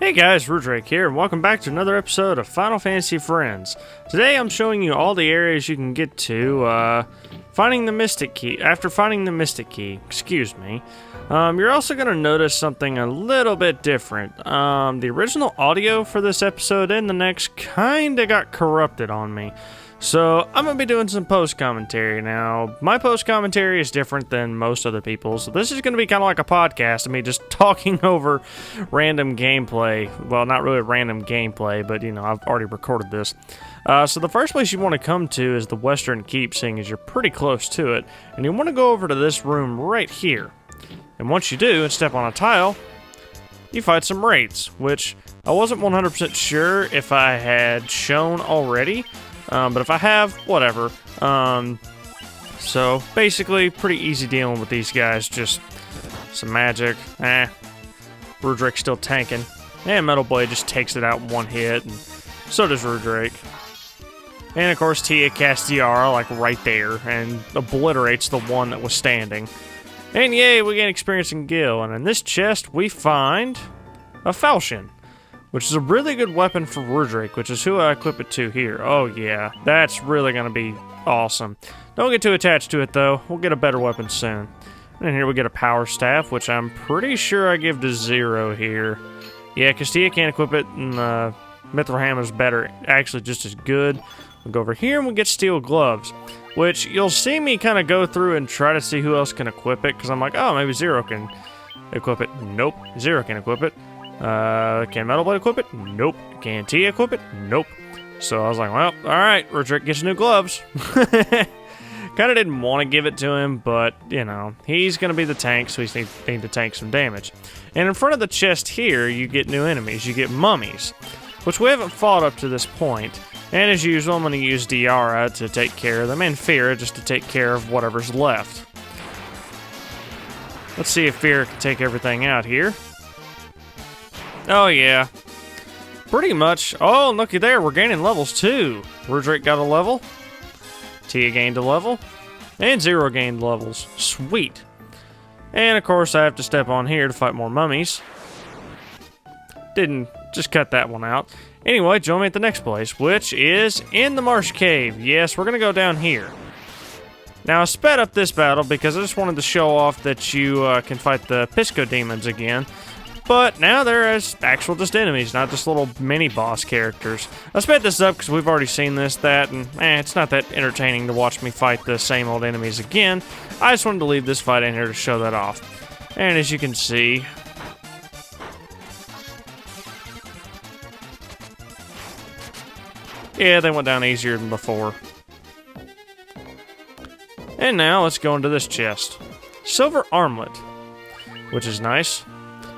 Hey guys, Rudrake here, and welcome back to another episode of Final Fantasy Friends. Today I'm showing you all the areas you can get to, finding the Mystic Key, after finding the Mystic Key, excuse me. You're also going to notice something a little bit different. The original audio for this episode and the next kinda got corrupted on me. So, I'm going to be doing some post-commentary. Now, my post-commentary is different than most other people's. So this is going to be kind of like a podcast of me just talking over random gameplay. Well, not really random gameplay, but, you know, I've already recorded this. So the first place you want to come to is the Western Keep, seeing as you're pretty close to it. And you want to go over to this room right here. And once you do, and step on a tile, you fight some wraiths, which I wasn't 100% sure if I had shown already. But if I have, whatever. So, basically, pretty easy dealing with these guys. Just some magic. Rudrake's still tanking. And Metal Blade just takes it out in one hit. And so does Rudrake. And, of course, Tia casts Diara, like, right there. And obliterates the one that was standing. And, yay, we gain experience in Gil. And in this chest, we find a falchion, which is a really good weapon for Rudrake, which is who I equip it to here. Oh yeah, that's really going to be awesome. Don't get too attached to it though, we'll get a better weapon soon. And here we get a power staff, which I'm pretty sure I give to Zero here. Yeah, because Tia can't equip it, and Mithril Hammer's better, actually just as good. We'll go over here and we'll get steel gloves, which you'll see me kind of go through and try to see who else can equip it, because I'm like, oh, maybe Zero can equip it. Nope, Zero can equip it. Can Metal Blade equip it? Nope. Can Tia equip it? Nope. So I was like, well, alright, Rudrake gets new gloves. Kinda didn't want to give it to him, but, you know, he's gonna be the tank, so he's need to tank some damage. And in front of the chest here, you get new enemies. You get mummies, which we haven't fought up to this point. And as usual, I'm gonna use Diara to take care of them, and Fira just to take care of whatever's left. Let's see if Fira can take everything out here. Oh, yeah. Pretty much. Oh, looky there. We're gaining levels, too. Rudrake got a level. Tia gained a level. And Zero gained levels. Sweet. And, of course, I have to step on here to fight more mummies. Didn't. Just cut that one out. Anyway, join me at the next place, which is in the Marsh Cave. Yes, we're going to go down here. Now, I sped up this battle because I just wanted to show off that you can fight the Pisco Demons again. But now they're as actual just enemies, not just little mini-boss characters. I sped this up because we've already seen this, that, and it's not that entertaining to watch me fight the same old enemies again. I just wanted to leave this fight in here to show that off. And as you can see, yeah, they went down easier than before. And now let's go into this chest. Silver Armlet, which is nice.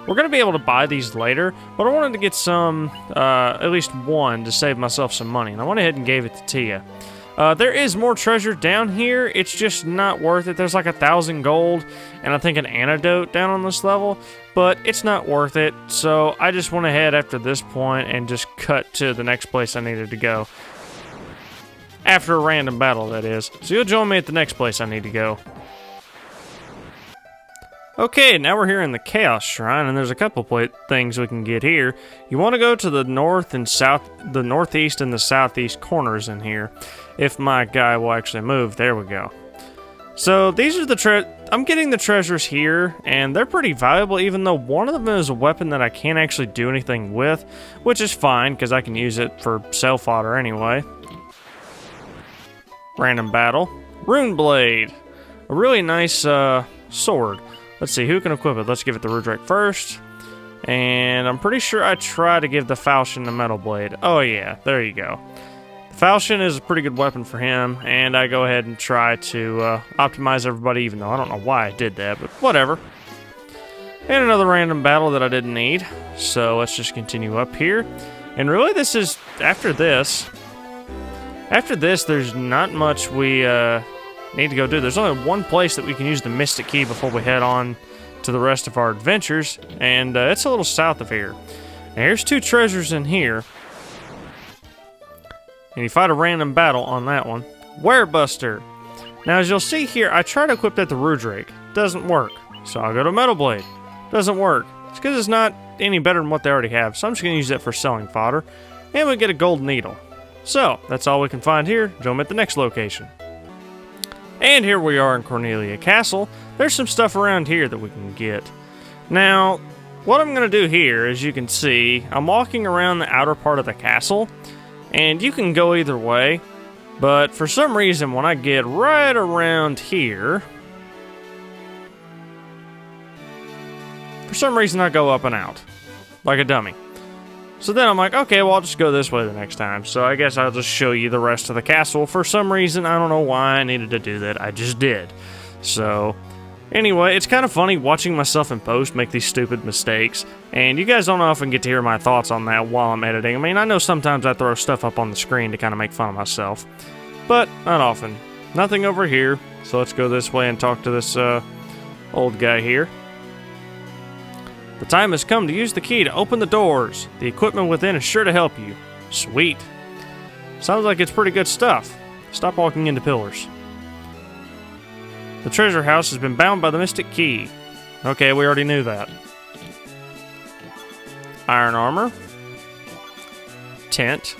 We're going to be able to buy these later, but I wanted to get some, at least one, to save myself some money, and I went ahead and gave it to Tia. There is more treasure down here, it's just not worth it. There's like 1,000 gold, and I think an antidote down on this level, but it's not worth it, so I just went ahead after this point and just cut to the next place I needed to go. After a random battle, that is. So you'll join me at the next place I need to go. Okay, now we're here in the Chaos Shrine, and there's a couple things we can get here. You want to go to the north and south, the northeast and the southeast corners in here. If my guy will actually move, there we go. So these are the I'm getting the treasures here, and they're pretty valuable, even though one of them is a weapon that I can't actually do anything with, which is fine, because I can use it for self-fodder anyway. Random battle. Rune Blade. A really nice, sword. Let's see, who can equip it? Let's give it to Rudrake first. And I'm pretty sure I tried to give the falchion the Metal Blade. Oh yeah, there you go. The falchion is a pretty good weapon for him, and I go ahead and try to optimize everybody, even though I don't know why I did that, but whatever. And another random battle that I didn't need. So let's just continue up here. And really this is, after this, there's not much we need to go do. There's only one place that we can use the Mystic Key before we head on to the rest of our adventures, and it's a little south of here. And here's two treasures in here, and you fight a random battle on that one. Werebuster. Now, as you'll see here, I try to equip that to Rudrake. Doesn't work. So I'll go to Metal Blade. Doesn't work. It's because it's not any better than what they already have, so I'm just going to use that for selling fodder. And we get a gold needle. So, that's all we can find here. Join me at the next location. And here we are in Cornelia Castle. There's some stuff around here that we can get. Now, what I'm going to do here, as you can see, I'm walking around the outer part of the castle. And you can go either way. But for some reason, when I get right around here, for some reason I go up and out, like a dummy. So then I'm like, okay, well I'll just go this way the next time. So I guess I'll just show you the rest of the castle. For some reason, I don't know why I needed to do that, I just did. So, anyway, it's kind of funny watching myself in post make these stupid mistakes. And you guys don't often get to hear my thoughts on that while I'm editing. I mean, I know sometimes I throw stuff up on the screen to kind of make fun of myself. But not often. Nothing over here. So let's go this way and talk to this old guy here. The time has come to use the key to open the doors. The equipment within is sure to help you. Sweet. Sounds like it's pretty good stuff. Stop walking into pillars. The treasure house has been bound by the mystic key. Okay, we already knew that. Iron armor. Tent.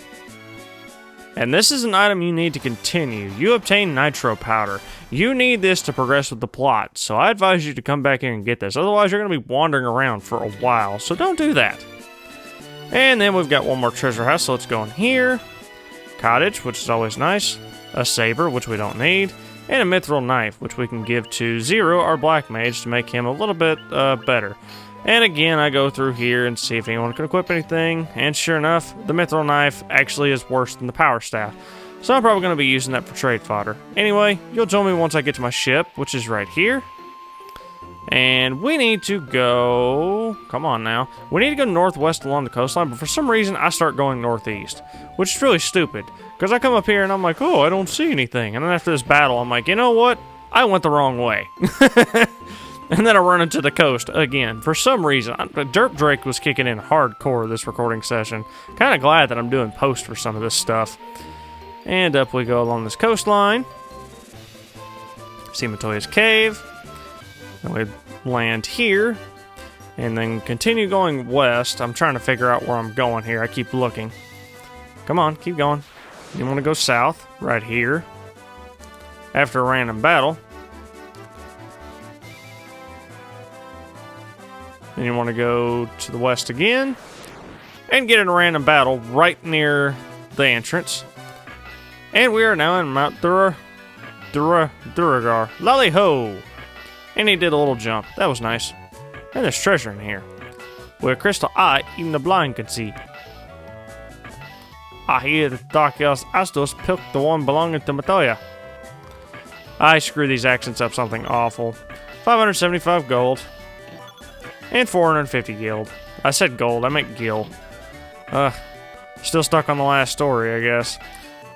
And this is an item you need to continue. You obtain nitro powder. You need this to progress with the plot, so I advise you to come back here and get this. Otherwise, you're going to be wandering around for a while, so don't do that. And then we've got one more treasure house, so let's go in here. Cottage, which is always nice. A saber, which we don't need. And a mithril knife, which we can give to Zero, our black mage, to make him a little bit better. And again, I go through here and see if anyone can equip anything, and sure enough, the mithril knife actually is worse than the power staff. So I'm probably going to be using that for trade fodder. Anyway, you'll join me once I get to my ship, which is right here. And we need to go... Come on now. We need to go northwest along the coastline, but for some reason, I start going northeast. Which is really stupid, because I come up here and I'm like, oh, I don't see anything. And then after this battle, I'm like, you know what? I went the wrong way. And then I run into the coast again. For some reason, Rudrake was kicking in hardcore this recording session. Kind of glad that I'm doing post for some of this stuff. And up we go along this coastline. See Matoya's cave. And we land here. And then continue going west. I'm trying to figure out where I'm going here. I keep looking. Come on, keep going. You want to go south, right here. After a random battle. Then you want to go to the west again. And get in a random battle right near the entrance. And we are now in Mount Duragar. Lally ho! And he did a little jump. That was nice. And there's treasure in here. With a crystal eye, even the blind can see. I hear the Dark Elves Astos picked the one belonging to Matoya. I screw these accents up something awful. 575 gold. And 450 guild. I said gold, I meant gil. Still stuck on the last story, I guess.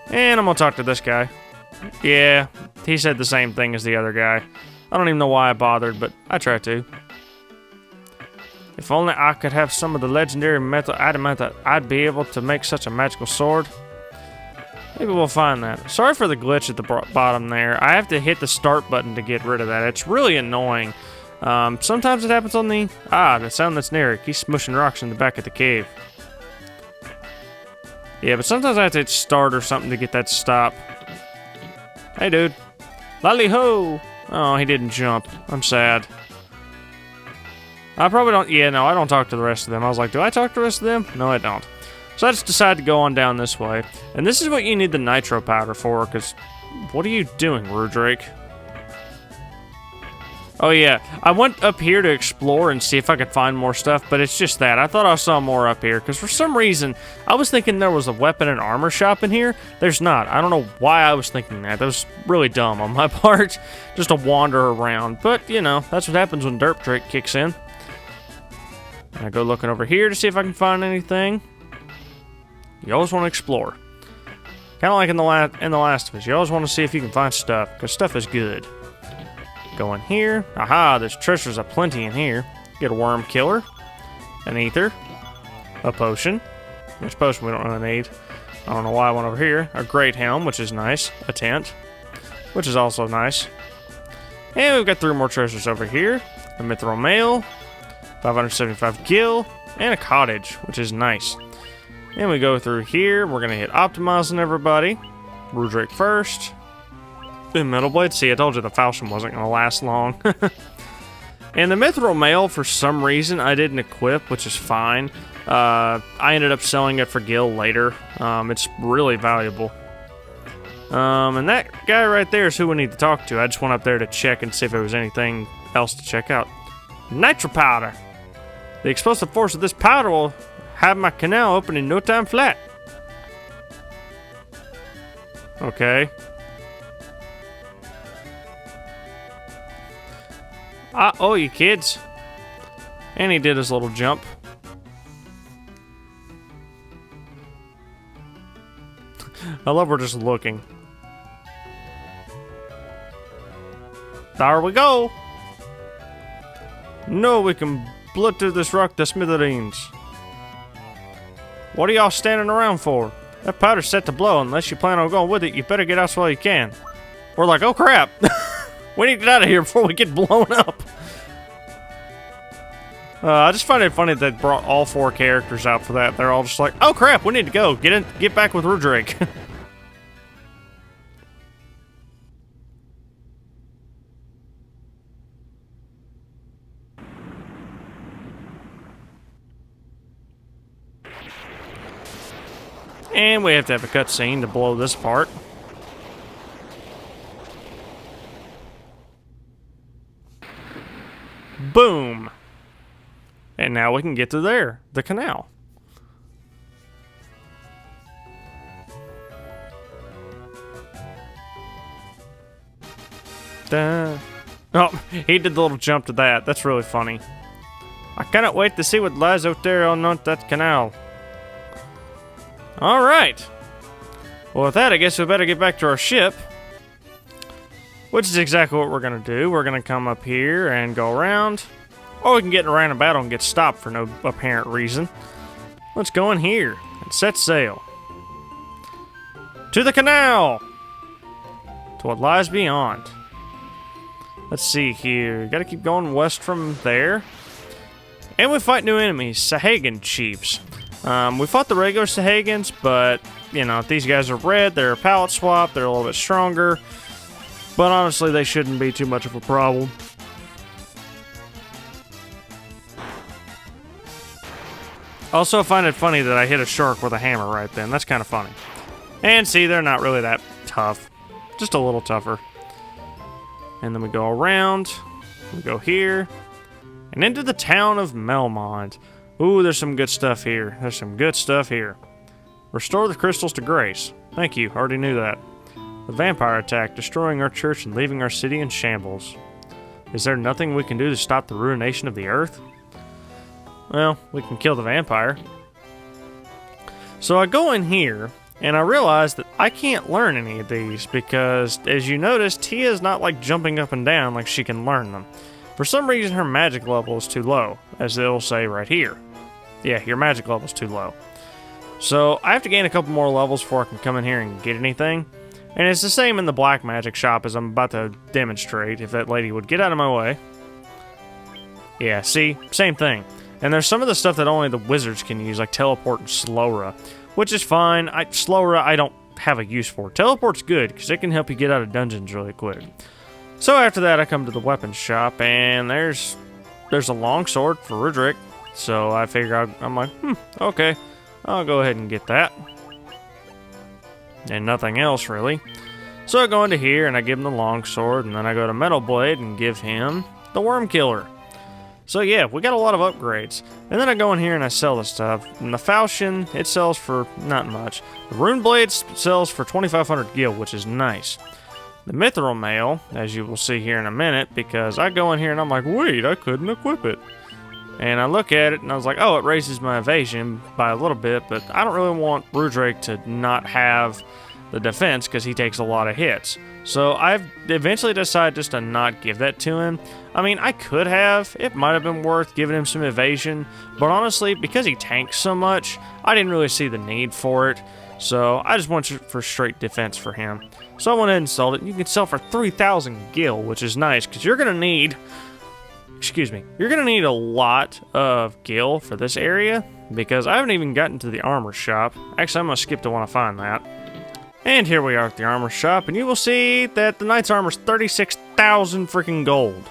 And I'm gonna talk to this guy. Yeah, he said the same thing as the other guy. I don't even know why I bothered, but I tried to. If only I could have some of the legendary metal adamant, I'd be able to make such a magical sword. Maybe we'll find that. Sorry for the glitch at the bottom there. I have to hit the start button to get rid of that. It's really annoying. Sometimes it happens on the... the sound that's near it. He's smushing rocks in the back of the cave. Yeah, but sometimes I have to hit start or something to get that to stop. Hey, dude. Lally ho! Oh, he didn't jump. I'm sad. I probably don't... Yeah, no, I don't talk to the rest of them. I was like, do I talk to the rest of them? No, I don't. So I just decided to go on down this way. And this is what you need the nitro powder for, because... What are you doing, Rudrake? Oh, yeah. I went up here to explore and see if I could find more stuff, but it's just that. I thought I saw more up here, because for some reason, I was thinking there was a weapon and armor shop in here. There's not. I don't know why I was thinking that. That was really dumb on my part, just to wander around. But, you know, that's what happens when Rudrake kicks in. I go looking over here to see if I can find anything. You always want to explore. Kind of like in the Last of Us. You always want to see if you can find stuff, because stuff is good. Go in here. Aha, there's treasures aplenty in here. Get a worm killer. An ether. A potion. Which potion we don't really need. I don't know why I went over here. A great helm, which is nice. A tent. Which is also nice. And we've got 3 more treasures over here. A mithril mail. 575 gil. and a cottage, which is nice. And we go through here. We're going to hit optimizing everybody. Rudrake first. Then Metal Blade. See, I told you the falchion wasn't going to last long. And the Mithril Mail, for some reason, I didn't equip, which is fine. I ended up selling it for Gil later. It's really valuable. And that guy right there is who we need to talk to. I just went up there to check and see if there was anything else to check out. Nitro powder. The explosive force of this powder will have my canal open in no time flat. Okay. Oh, you kids. And he did his little jump. I love we're just looking. There we go. No, we can blutter this rock to smithereens. What are y'all standing around for? That powder's set to blow. Unless you plan on going with it, you better get out while you can. We're like, oh crap. We need to get out of here before we get blown up. I just find it funny that they brought all 4 characters out for that. They're all just like, oh crap, we need to go. Get back with Rudrake. And we have to have a cutscene to blow this part. Boom! And now we can get to there, the canal. Duh. Oh, he did the little jump to that. That's really funny. I cannot wait to see what lies out there on that canal. Alright. Well, with that, I guess we better get back to our ship. Which is exactly what we're going to do. We're going to come up here and go around. Or we can get in a random battle and get stopped for no apparent reason. Let's go in here and set sail. To the canal! To what lies beyond. Let's see here. Gotta keep going west from there. And we fight new enemies, Sahagan chiefs. We fought the regular Sahagans, but, you know, if these guys are red, they're a palette swap, they're a little bit stronger. But honestly, they shouldn't be too much of a problem. Also, I find it funny that I hit a shark with a hammer right then. That's kind of funny. And see, they're not really that tough. Just a little tougher. And then we go around. We go here. And into the town of Melmond. Ooh, there's some good stuff here. There's some good stuff here. Restore the crystals to grace. Thank you, already knew that. The vampire attack, destroying our church and leaving our city in shambles. Is there nothing we can do to stop the ruination of the earth? Well, we can kill the vampire. So I go in here, and I realize that I can't learn any of these because, as you noticed, Tia is not like jumping up and down like she can learn them. For some reason, her magic level is too low, as they'll say right here. Yeah, your magic level is too low. So I have to gain a couple more levels before I can come in here and get anything. And it's the same in the black magic shop as I'm about to demonstrate, if that lady would get out of my way. Yeah, see? Same thing. And there's some of the stuff that only the wizards can use, like teleport and Slowra, which is fine. Slowra I don't have a use for. Teleport's good, because it can help you get out of dungeons really quick. So after that, I come to the weapons shop, and there's a longsword for Rudrake. So I figure I'm like, okay, I'll go ahead and get that. And nothing else, really. So I go into here, and I give him the longsword, and then I go to Metal Blade and give him the Worm Killer. So yeah, we got a lot of upgrades. And then I go in here and I sell the stuff. And the falchion, it sells for not much. The rune blade sells for 2,500 gil, which is nice. The mithril mail, as you will see here in a minute, because I go in here and I'm like, wait, I couldn't equip it. And I look at it and I was like, oh, it raises my evasion by a little bit, but I don't really want Rudrake to not have the defense because he takes a lot of hits. So I've eventually decided just to not give that to him. I mean, I could have. It might have been worth giving him some evasion, but honestly, because he tanks so much, I didn't really see the need for it. So I just went for straight defense for him. So I went ahead and sold it. You can sell for 3,000 gil, which is nice, because you're going to need excuse me, you're gonna need a lot of gil for this area because I haven't even gotten to the armor shop. Actually, I'm gonna skip to want to find that. And here we are at the armor shop, and you will see that the knight's armor is 36,000 freaking gold.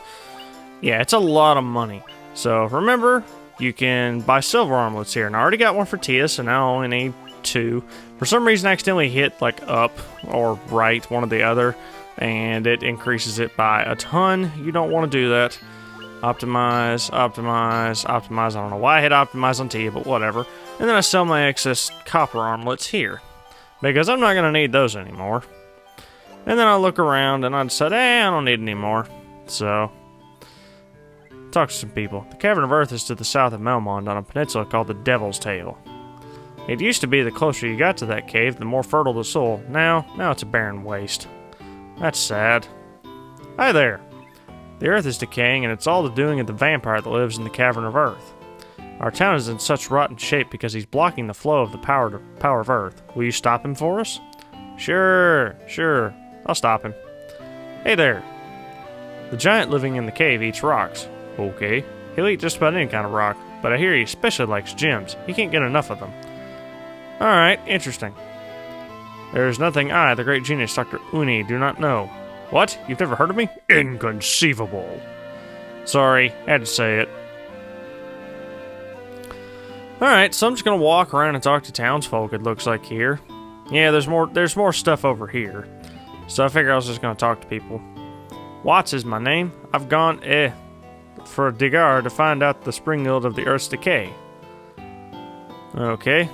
Yeah, it's a lot of money. So remember, you can buy silver armlets here, and I already got one for Tia, so now I only need 2. For some reason, I accidentally hit like up or right, one or the other, and it increases it by a ton. You don't want to do that. Optimize, optimize, optimize. I don't know why I hit optimize on Tia, but whatever. And then I sell my excess copper armlets here, because I'm not going to need those anymore. And then I look around and I decide, I don't need any more. So, talk to some people. The Cavern of Earth is to the south of Melmond on a peninsula called the Devil's Tail. It used to be the closer you got to that cave, the more fertile the soil. Now it's a barren waste. That's sad. Hi there. The earth is decaying, and it's all the doing of the vampire that lives in the Cavern of Earth. Our town is in such rotten shape because he's blocking the flow of the power of Earth. Will you stop him for us? Sure. I'll stop him. Hey there. The giant living in the cave eats rocks. Okay. He'll eat just about any kind of rock, but I hear he especially likes gems. He can't get enough of them. Alright, interesting. There's nothing I, the great genius Dr. Uni, do not know. What? You've never heard of me? Inconceivable. Sorry, had to say it. Alright, so I'm just gonna walk around and talk to townsfolk, it looks like here. Yeah, there's more stuff over here. So I figure I was just gonna talk to people. Watts is my name. I've gone, for a digar to find out the spring yield of the Earth's decay. Okay.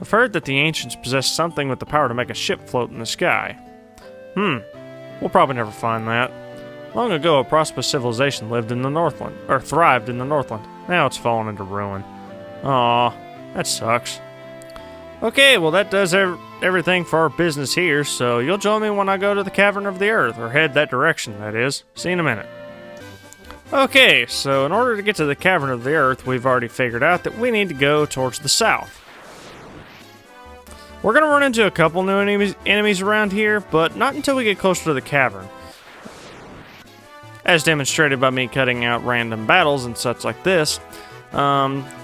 I've heard that the ancients possessed something with the power to make a ship float in the sky. We'll probably never find that. Long ago, a prosperous civilization lived in the Northland, or thrived in the Northland. Now it's fallen into ruin. Aw, that sucks. Okay, well that does everything for our business here, so you'll join me when I go to the Cavern of the Earth, or head that direction, that is. See you in a minute. Okay, so in order to get to the Cavern of the Earth, we've already figured out that we need to go towards the south. We're going to run into a couple new enemies around here, but not until we get closer to the cavern. As demonstrated by me cutting out random battles and such like this.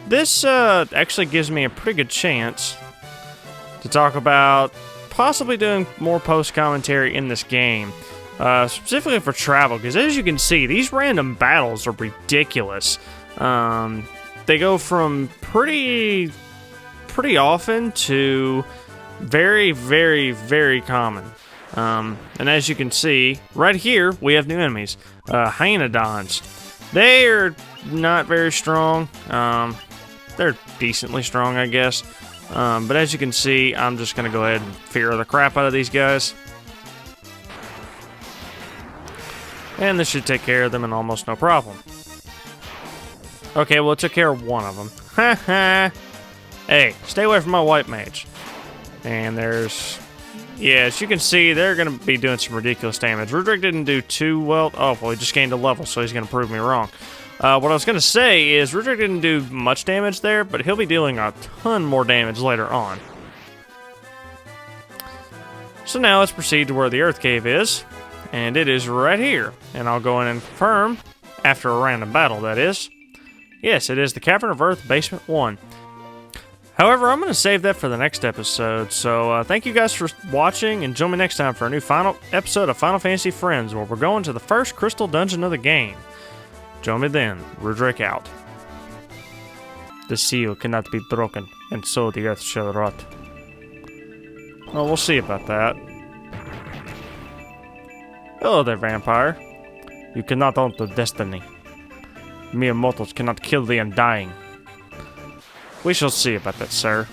This actually gives me a pretty good chance to talk about possibly doing more post-commentary in this game. Specifically for travel, because as you can see, these random battles are ridiculous. They go from pretty often to very, very, very common. And as you can see, right here, we have new enemies. Hyenodons. They are not very strong. They're decently strong, I guess. But as you can see, I'm just going to go ahead and fear the crap out of these guys. And this should take care of them in almost no problem. Okay, well, it took care of one of them. Ha ha! Hey, stay away from my white mage. And there's... yeah, as you can see, they're going to be doing some ridiculous damage. Rudrake didn't do too well. Oh, well, he just gained a level, so he's going to prove me wrong. What I was going to say is Rudrake didn't do much damage there, but he'll be dealing a ton more damage later on. So now let's proceed to where the Earth Cave is. And it is right here. And I'll go in and confirm, after a random battle, that is. Yes, it is the Cavern of Earth, Basement 1. However, I'm going to save that for the next episode, so thank you guys for watching, and join me next time for a new final episode of Final Fantasy Friends, where we're going to the first crystal dungeon of the game. Join me then. Rudrake out. The seal cannot be broken, and so the earth shall rot. Well, we'll see about that. Hello there, vampire. You cannot alter destiny. Mere mortals cannot kill the undying. We shall see about that, sir.